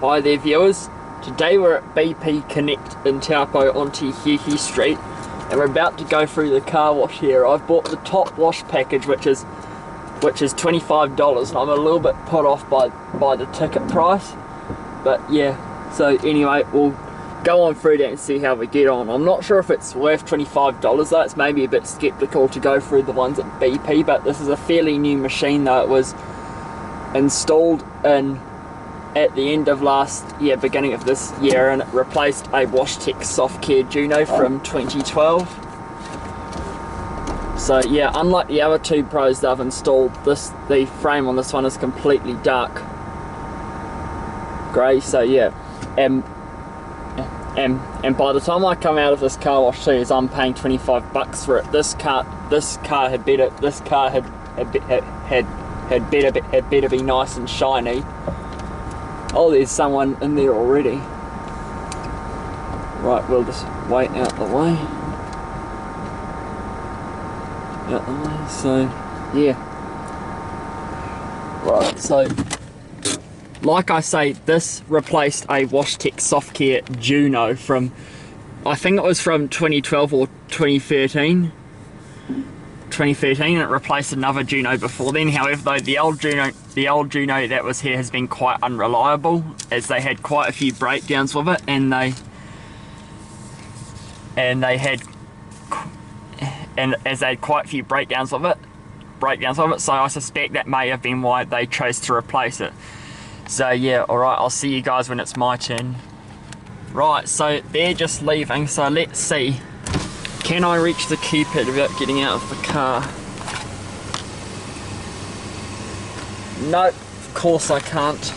Hi there viewers, today we're at BP Connect in Taupo on Te Hehe Street and we're about to go through the car wash here. I've bought the top wash package which is $25 and I'm a little bit put off by the ticket price, but yeah, so anyway we'll go on through that and see how we get on. I'm not sure if it's worth $25 though. It's maybe a bit skeptical to go through the ones at BP, but this is a fairly new machine though. It was installed at the end of last year, beginning of this year, and it replaced a Washtec SoftCare Juno from 2012. So yeah, unlike the other two Pros that I've installed, the frame on this one is completely dark grey. So yeah, and by the time I come out of this car wash too, as I'm paying $25 for it, this car had better be nice and shiny. Oh, there's someone in there already. Right, we'll just wait out the way. So, yeah. Right, so, like I say, this replaced a Washtec SoftCare Juno from, I think it was from 2012 or 2013. 2013, and it replaced another Juno before then. However, though, the old Juno that was here has been quite unreliable, as they had quite a few breakdowns with it, and as they had quite a few breakdowns of it. So I suspect that may have been why they chose to replace it. So yeah, alright, I'll see you guys when it's my turn. Right, so they're just leaving, so let's see. Can I reach the keypad without getting out of the car? No, of course I can't.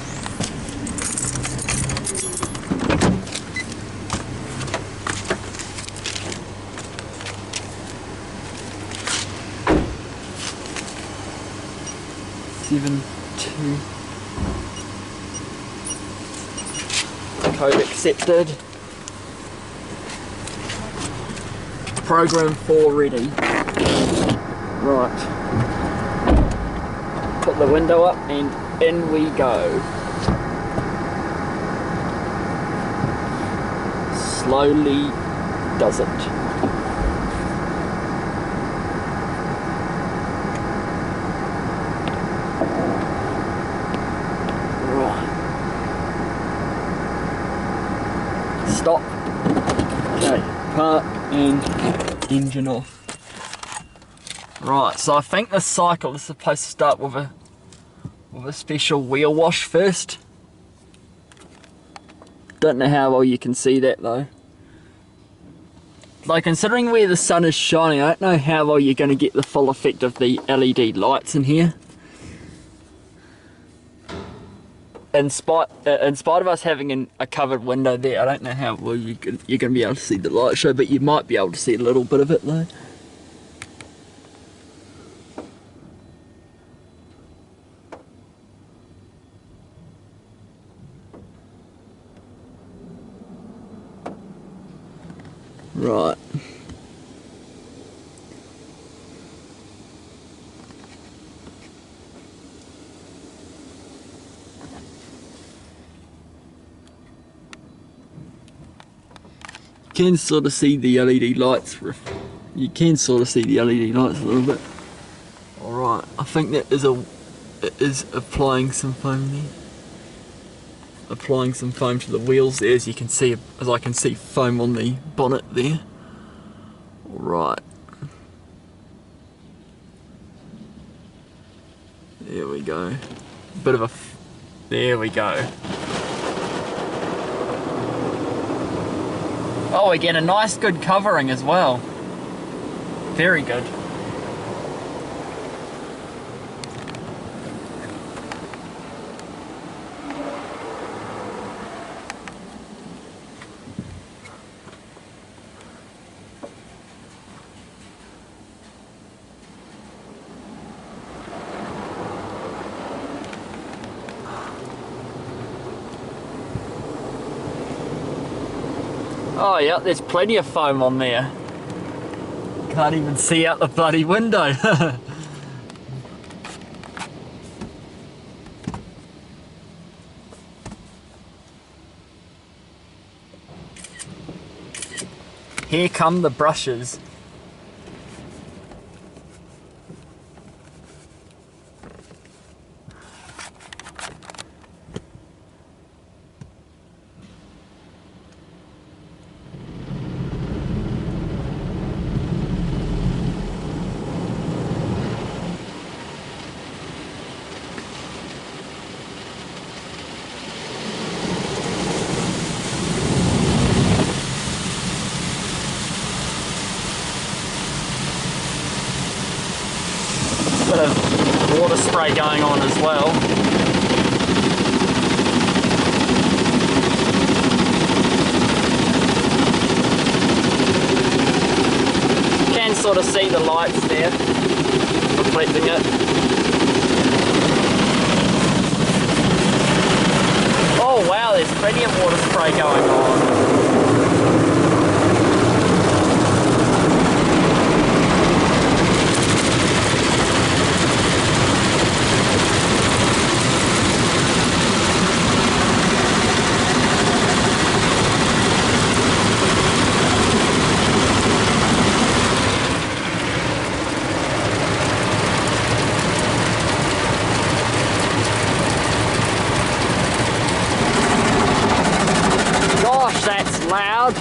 Code accepted. Program 4 ready. Right. Put the window up and in we go. Slowly does it. Right. Stop. Okay, park and engine off. Right, so I think this cycle is supposed to start with a special wheel wash first. Don't know how well you can see that though. Like, considering where the sun is shining, I don't know how well you're going to get the full effect of the LED lights in here. In spite of us having a covered window there, I don't know how well you're going to be able to see the light show, but you might be able to see a little bit of it though. Right. You can sort of see the LED lights. You can sort of see the LED lights a little bit. Alright, I think that it is applying some foam there. Applying some foam to the wheels there, as I can see foam on the bonnet there. Alright. There we go. There we go. Oh, we get a nice good covering as well. Very good. Oh yeah, there's plenty of foam on there. Can't even see out the bloody window. Here come the brushes. Bit of water spray going on as well. You can sort of see the lights there reflecting it. Oh wow, there's plenty of water spray going on. That's loud.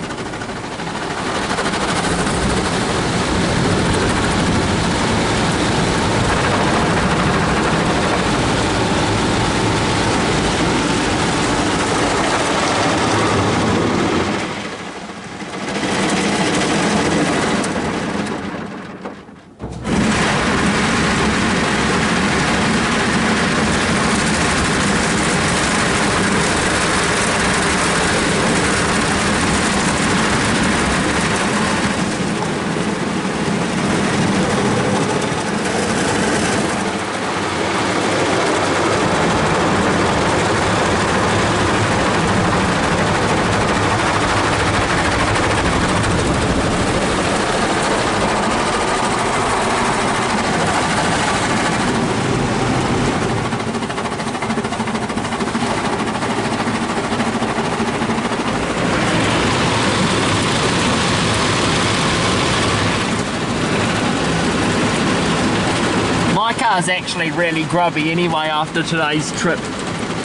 My car's actually really grubby anyway after today's trip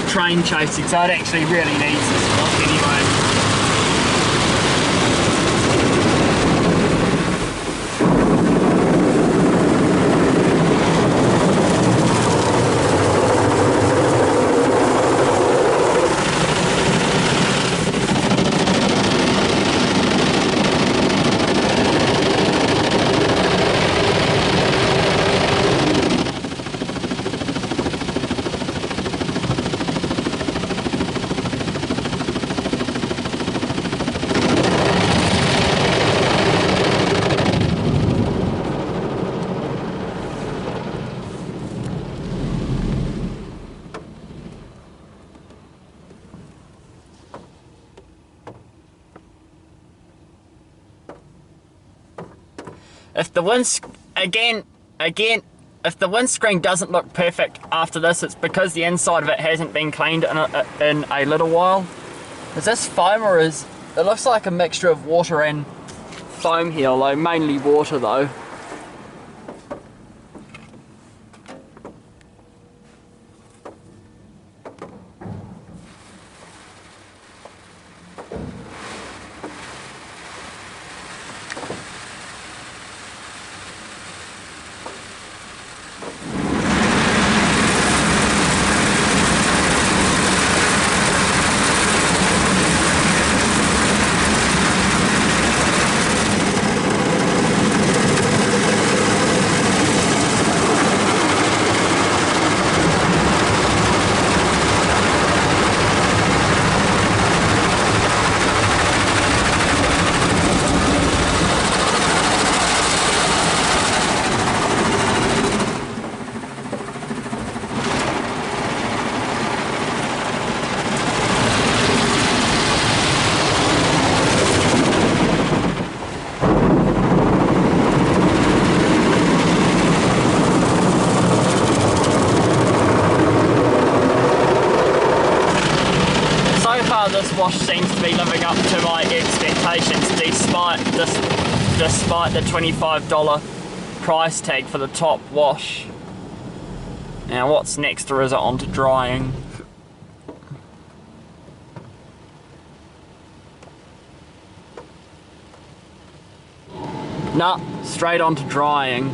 train chasing, so it actually really needs this look anyway. If the if the windscreen doesn't look perfect after this, it's because the inside of it hasn't been cleaned in a little while. Is this foam or is it looks like a mixture of water and foam here, although mainly water though. far this wash seems to be living up to my expectations despite the $25 price tag for the top wash. Now what's next, or is it on to drying? Nah, straight on to drying.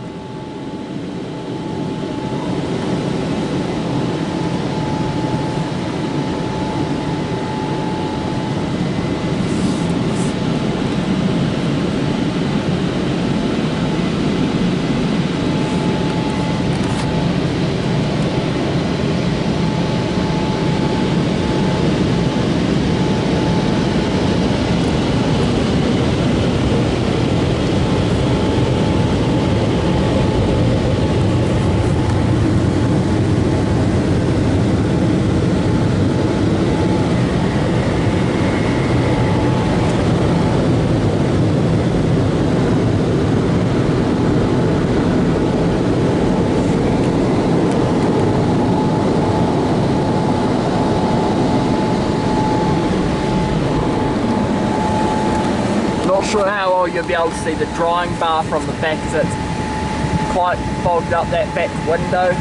Not sure how well you'll be able to see the drying bar from the back, as it's quite fogged up that back window.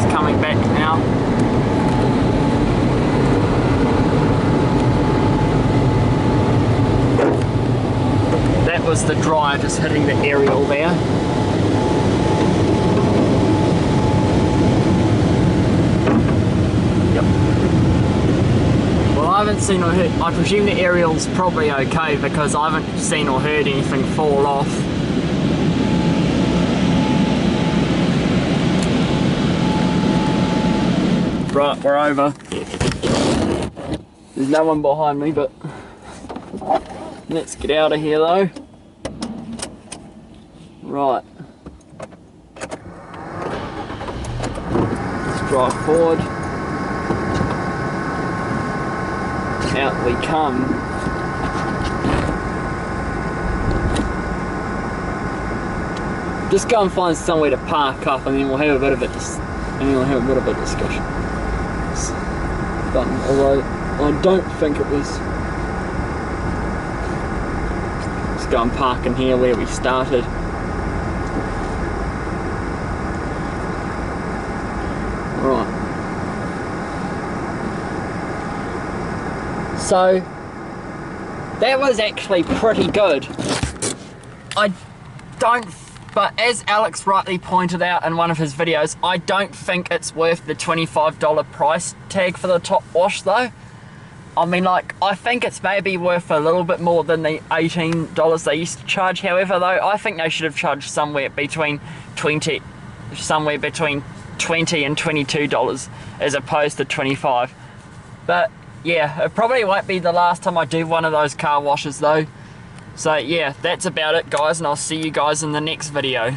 Coming back now. That was the dryer just hitting the aerial there. Yep. Well, I haven't seen or heard, I presume the aerial's probably okay because I haven't seen or heard anything fall off. Right, we're over. There's no one behind me, but let's get out of here though. Right. Let's drive forward. Out we come. Just go and find somewhere to park up, and then we'll have a bit of a discussion. Although I don't think it was. Let's go and park in here where we started. Right. So that was actually pretty good. But as Alex rightly pointed out in one of his videos, I don't think it's worth the $25 price tag for the top wash though. I mean, like, I think it's maybe worth a little bit more than the $18 they used to charge. However though, I think they should have charged somewhere between $20 and $22 as opposed to $25. But yeah, it probably won't be the last time I do one of those car washes though. So yeah, that's about it guys, and I'll see you guys in the next video.